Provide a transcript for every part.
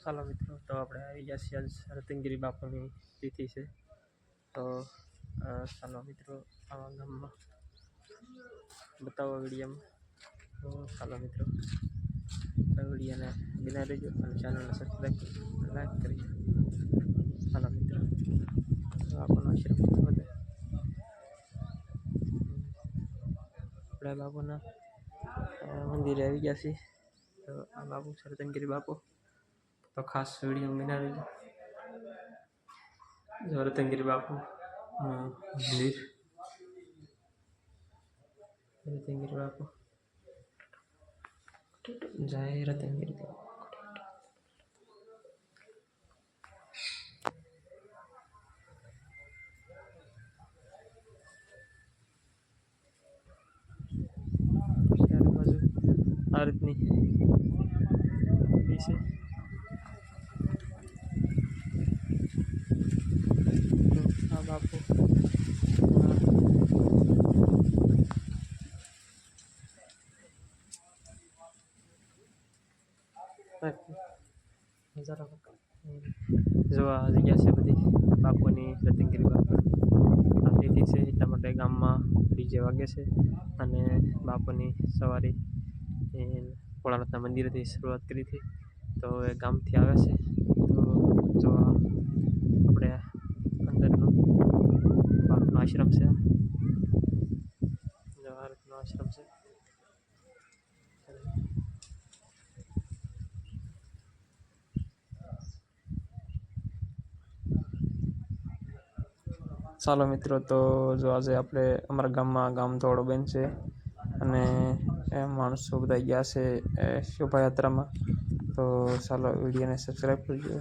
ચાલો મિત્રો, તો આપણે આવી ગયા છીએ આજ રતનગીરી બાપુની તિથિ છે. તો ચાલો મિત્રો આવા ગામમાં બતાવો વિડીયોમાં. તો ચાલો મિત્રો વિડીયોને બિના રહેજો અને ચેનલને સબસ્ક્રાઈબ લાઈક કરી. ચાલો મિત્રો બાપુનો આશ્રમ બધે આપણે બાપુના મંદિરે આવી ગયા છીએ. તો આ બાપુ છે રતનગીરી બાપુ. તો ખાસ વિડીયો બના રહેજો. જો રતનગીરી બાપુ મંદિર, રતનગીરી બાપુ જય રતનગીરી બાપુ. બાજુ આ રીતની છે. આ બાપુ જો આ જગ્યા છે બધી બાપુની, રતનગીરી બાપુ આ તિથિ છે. એટલા માટે ગામમાં ડીજે વાગે છે અને બાપુની સવારે ભોળાનાથના મંદિરેથી શરૂઆત કરી હતી. તો એ ગામથી આવે છે. તો જો આપણે અંદરનો બાપુનો આશ્રમ છે. જો આ રીતનો આશ્રમ છે. ચાલો મિત્રો, તો જો આજે આપણે અમારા ગામમાં ગામ દોડો બનશે અને માણસો બધા ગયા છે શોભાયાત્રામાં. તો ચાલો વિડીયોને સબસ્ક્રાઈબ કરજો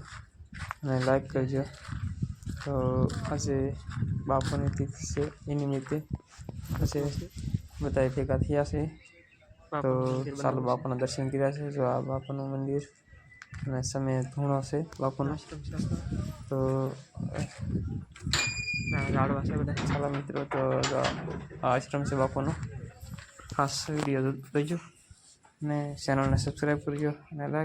અને લાઈક કરજો. તો આજે બાપુની તિથિ છે, એ નિમિત્તે પછી બધા ભેગા થયા છે. તો ચાલો બાપુના દર્શન કર્યા છે. જો આ બાપુનું મંદિર અને સમય ધૂણો છે બાપુનો. તો લાડવા છે બધા. ચાલો મિત્રો, તો આ આશ્રમ છે બાપુનો. ખાસ વિડીયો જોજો અને ચેનલને સબસ્ક્રાઈબ કરજો અને લાઈક